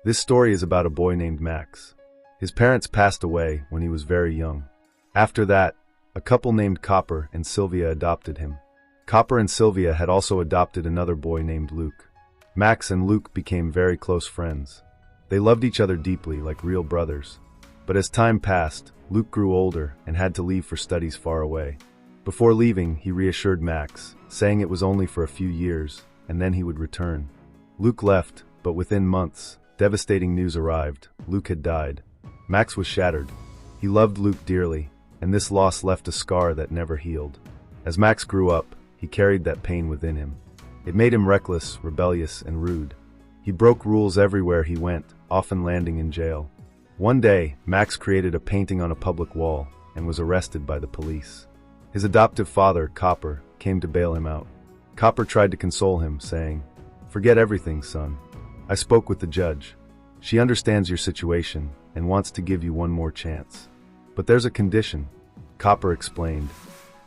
This story is about a boy named Max. His parents passed away when he was very young. After that, a couple named Copper and Sylvia adopted him. Copper and Sylvia had also adopted another boy named Luke. Max and Luke became very close friends. They loved each other deeply, like real brothers. But as time passed, Luke grew older and had to leave for studies far away. Before leaving, he reassured Max, saying it was only for a few years, and then he would return. Luke left, but within months, devastating news arrived. Luke had died. Max was shattered. He loved Luke dearly, and this loss left a scar that never healed. As Max grew up, he carried that pain within him. It made him reckless, rebellious, and rude. He broke rules everywhere he went, often landing in jail. One day, Max created a painting on a public wall and was arrested by the police. His adoptive father, Copper, came to bail him out. Copper tried to console him, saying, "Forget everything, son. I spoke with the judge. She understands your situation and wants to give you one more chance. But there's a condition," Copper explained.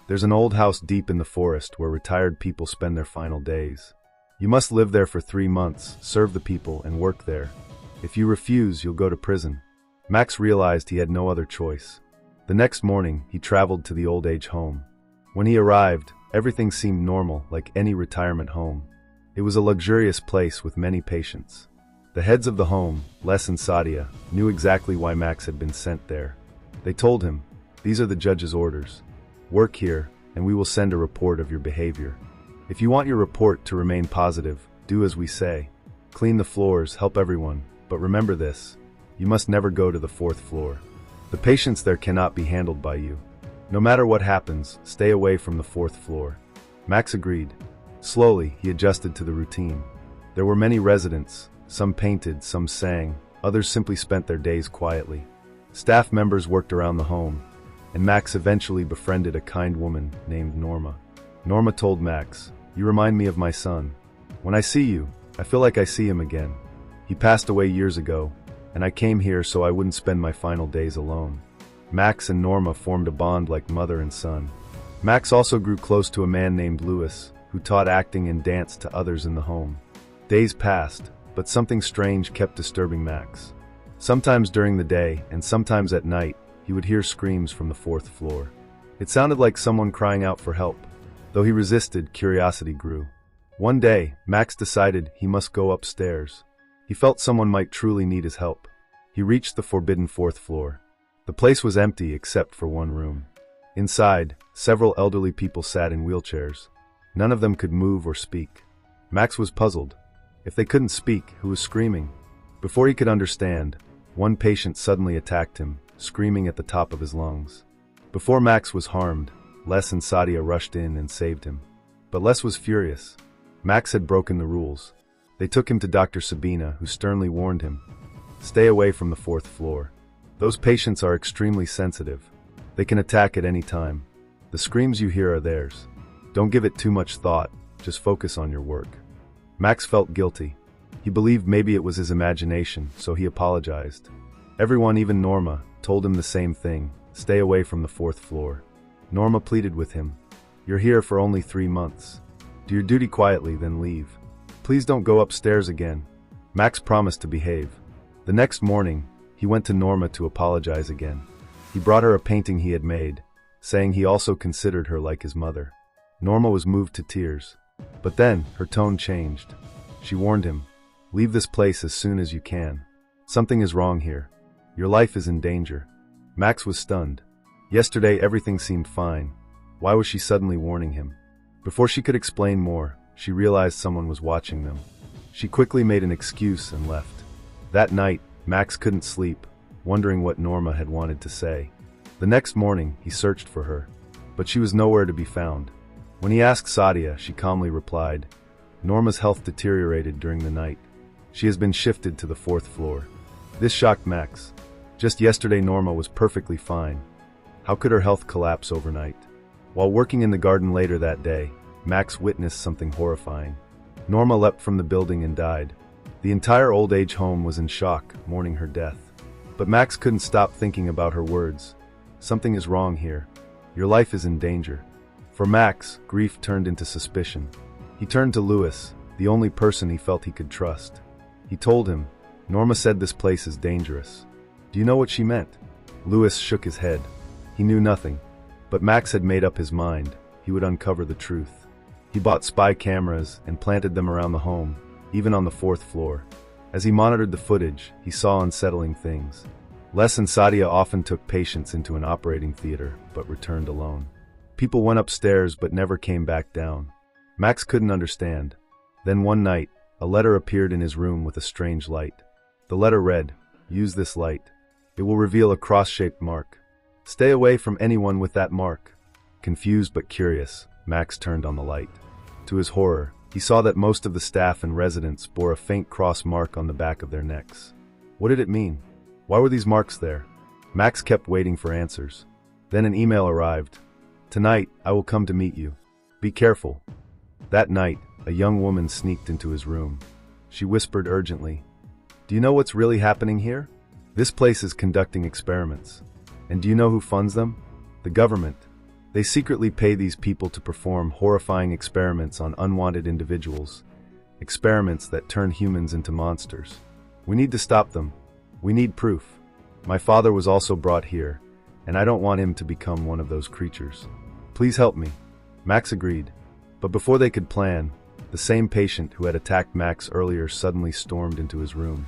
"There's an old house deep in the forest where retired people spend their final days. You must live there for 3 months, serve the people, and work there. If you refuse, you'll go to prison." Max realized he had no other choice. The next morning, he traveled to the old age home. When he arrived, everything seemed normal, like any retirement home. It was a luxurious place with many patients. The heads of the home, Les and Sadia, knew exactly why Max had been sent there. They told him, "These are the judge's orders. Work here, and we will send a report of your behavior. If you want your report to remain positive, do as we say. Clean the floors, help everyone, but remember this, you must never go to the 4th floor. The patients there cannot be handled by you. No matter what happens, stay away from the 4th floor." Max agreed. Slowly, he adjusted to the routine. There were many residents, some painted, some sang, others simply spent their days quietly. Staff members worked around the home, and Max eventually befriended a kind woman named Norma. Norma told Max, "You remind me of my son. When I see you, I feel like I see him again. He passed away years ago, and I came here so I wouldn't spend my final days alone." Max and Norma formed a bond like mother and son. Max also grew close to a man named Louis, who taught acting and dance to others in the home. Days passed, but something strange kept disturbing Max. Sometimes during the day, and sometimes at night, he would hear screams from the 4th floor. It sounded like someone crying out for help. Though he resisted, curiosity grew. One day, Max decided he must go upstairs. He felt someone might truly need his help. He reached the forbidden 4th floor. The place was empty except for one room. Inside, several elderly people sat in wheelchairs. None of them could move or speak. Max was puzzled. If they couldn't speak, who was screaming? Before he could understand, one patient suddenly attacked him, screaming at the top of his lungs. Before Max was harmed, Les and Sadia rushed in and saved him. But Les was furious. Max had broken the rules. They took him to Dr. Sabina, who sternly warned him, "Stay away from the 4th floor. Those patients are extremely sensitive. They can attack at any time. The screams you hear are theirs. Don't give it too much thought, just focus on your work." Max felt guilty. He believed maybe it was his imagination, so he apologized. Everyone, even Norma, told him the same thing, stay away from the 4th floor. Norma pleaded with him, "You're here for only 3 months. Do your duty quietly, then leave. Please don't go upstairs again." Max promised to behave. The next morning, he went to Norma to apologize again. He brought her a painting he had made, saying he also considered her like his mother. Norma was moved to tears. But then, her tone changed. She warned him, "Leave this place as soon as you can. Something is wrong here. Your life is in danger." Max was stunned. Yesterday everything seemed fine. Why was she suddenly warning him? Before she could explain more, she realized someone was watching them. She quickly made an excuse and left. That night, Max couldn't sleep, wondering what Norma had wanted to say. The next morning, he searched for her, but she was nowhere to be found. When he asked Sadia, she calmly replied, "Norma's health deteriorated during the night. She has been shifted to the 4th floor." This shocked Max. Just yesterday Norma was perfectly fine. How could her health collapse overnight? While working in the garden later that day, Max witnessed something horrifying. Norma leapt from the building and died. The entire old age home was in shock, mourning her death. But Max couldn't stop thinking about her words. Something is wrong here. Your life is in danger. For Max, grief turned into suspicion. He turned to Louis, the only person he felt he could trust. He told him, Norma said this place is dangerous. Do you know what she meant? Louis shook his head. He knew nothing. But Max had made up his mind. He would uncover the truth. He bought spy cameras and planted them around the home, even on the 4th floor. As he monitored the footage, he saw unsettling things. Les and Sadia often took patients into an operating theater, but returned alone. People went upstairs but never came back down. Max couldn't understand. Then one night, a letter appeared in his room with a strange light. The letter read, "Use this light. It will reveal a cross-shaped mark. Stay away from anyone with that mark." Confused but curious, Max turned on the light. To his horror, he saw that most of the staff and residents bore a faint cross mark on the back of their necks. What did it mean? Why were these marks there? Max kept waiting for answers. Then an email arrived. "Tonight, I will come to meet you. Be careful." That night, a young woman sneaked into his room. She whispered urgently, "Do you know what's really happening here? This place is conducting experiments. And do you know who funds them? The government. They secretly pay these people to perform horrifying experiments on unwanted individuals. Experiments that turn humans into monsters. We need to stop them. We need proof. My father was also brought here, and I don't want him to become one of those creatures. Please help me." Max agreed. But before they could plan, the same patient who had attacked Max earlier suddenly stormed into his room.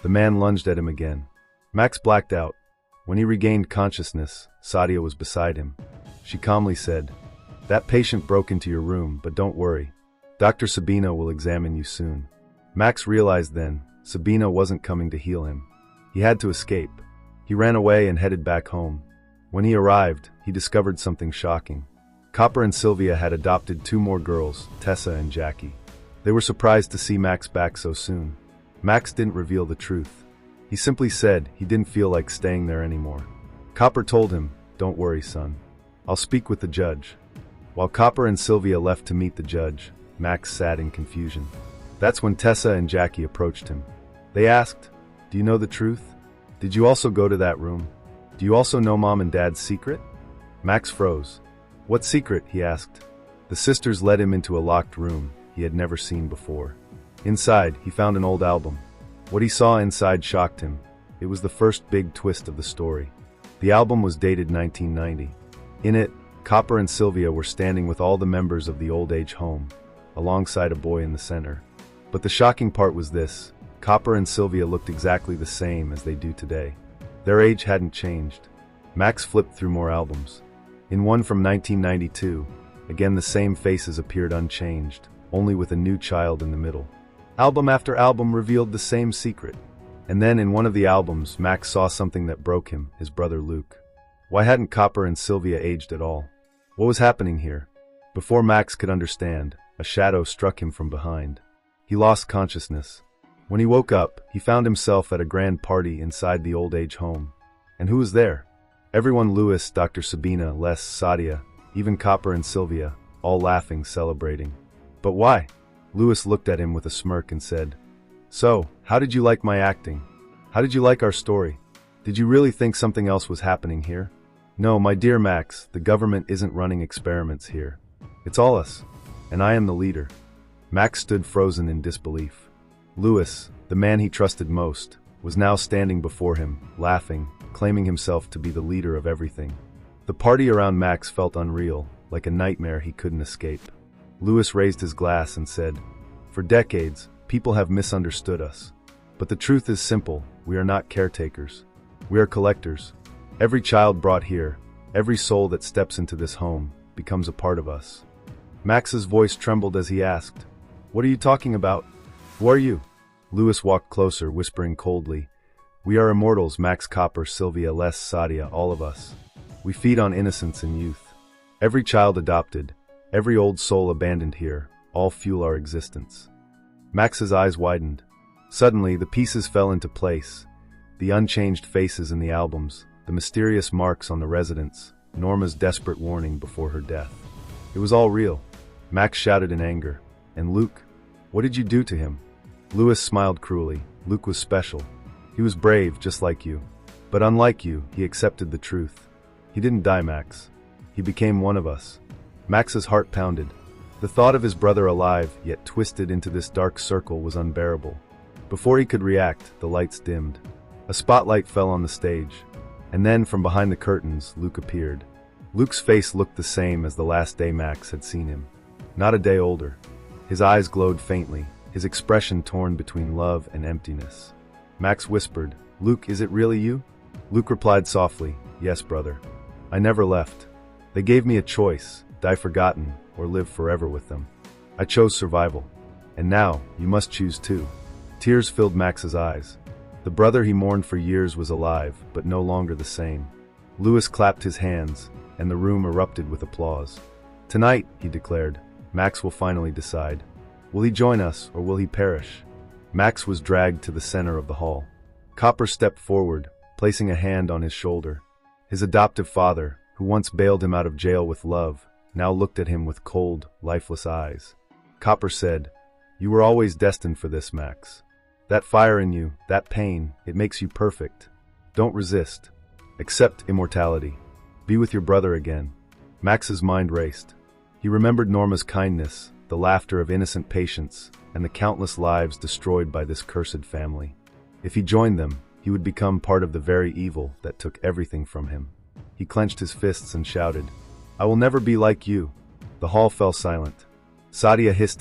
The man lunged at him again. Max blacked out. When he regained consciousness, Sadia was beside him. She calmly said, "That patient broke into your room, but don't worry. Dr. Sabina will examine you soon." Max realized then, Sabina wasn't coming to heal him. He had to escape. He ran away and headed back home. When he arrived, he discovered something shocking. Copper and Sylvia had adopted 2 more girls, Tessa and Jackie. They were surprised to see Max back so soon. Max didn't reveal the truth. He simply said he didn't feel like staying there anymore. Copper told him, "Don't worry, son. I'll speak with the judge." While Copper and Sylvia left to meet the judge, Max sat in confusion. That's when Tessa and Jackie approached him. They asked, "Do you know the truth? Did you also go to that room? Do you also know Mom and Dad's secret?" Max froze. "What secret?" he asked. The sisters led him into a locked room he had never seen before. Inside, he found an old album. What he saw inside shocked him. It was the first big twist of the story. The album was dated 1990. In it, Copper and Sylvia were standing with all the members of the old age home, alongside a boy in the center. But the shocking part was this: Copper and Sylvia looked exactly the same as they do today. Their age hadn't changed. Max flipped through more albums. In one from 1992, again the same faces appeared unchanged, only with a new child in the middle. Album after album revealed the same secret. And then in one of the albums, Max saw something that broke him, his brother Luke. Why hadn't Copper and Sylvia aged at all? What was happening here? Before Max could understand, a shadow struck him from behind. He lost consciousness. When he woke up, he found himself at a grand party inside the old age home. And who was there? Everyone: Louis, Dr. Sabina, Les, Sadia, even Copper and Sylvia, all laughing, celebrating. But why? Louis looked at him with a smirk and said, "So, how did you like my acting? How did you like our story? Did you really think something else was happening here?" "No, my dear Max, the government isn't running experiments here. It's all us. And I am the leader." Max stood frozen in disbelief. Louis, the man he trusted most, was now standing before him, laughing, claiming himself to be the leader of everything. The party around Max felt unreal, like a nightmare he couldn't escape. Louis raised his glass and said, "For decades, people have misunderstood us. But the truth is simple: we are not caretakers. We are collectors. Every child brought here, every soul that steps into this home, becomes a part of us." Max's voice trembled as he asked, "What are you talking about? Who are you?" Louis walked closer, whispering coldly, "We are immortals, Max, Copper, Sylvia, Les, Sadia, all of us. We feed on innocence and youth. Every child adopted, every old soul abandoned here, all fuel our existence." Max's eyes widened. Suddenly, the pieces fell into place. The unchanged faces in the albums, the mysterious marks on the residents, Norma's desperate warning before her death. It was all real. Max shouted in anger. "And Luke? What did you do to him?" Louis smiled cruelly. "Luke was special. He was brave, just like you. But unlike you, he accepted the truth. He didn't die, Max. He became one of us." Max's heart pounded. The thought of his brother alive, yet twisted into this dark circle, was unbearable. Before he could react, the lights dimmed. A spotlight fell on the stage. And then, from behind the curtains, Luke appeared. Luke's face looked the same as the last day Max had seen him. Not a day older. His eyes glowed faintly, his expression torn between love and emptiness. Max whispered, "Luke, is it really you?" Luke replied softly, "Yes, brother. I never left. They gave me a choice, die forgotten or live forever with them. I chose survival. And now, you must choose too." Tears filled Max's eyes. The brother he mourned for years was alive, but no longer the same. Louis clapped his hands, and the room erupted with applause. "Tonight," he declared, "Max will finally decide. Will he join us, or will he perish?" Max was dragged to the center of the hall. Copper stepped forward, placing a hand on his shoulder. His adoptive father, who once bailed him out of jail with love, now looked at him with cold, lifeless eyes. Copper said, "You were always destined for this, Max. That fire in you, that pain, it makes you perfect. Don't resist. Accept immortality. Be with your brother again." Max's mind raced. He remembered Norma's kindness, the laughter of innocent patients, and the countless lives destroyed by this cursed family. If he joined them, he would become part of the very evil that took everything from him. He clenched his fists and shouted, "I will never be like you." The hall fell silent. Sadia hissed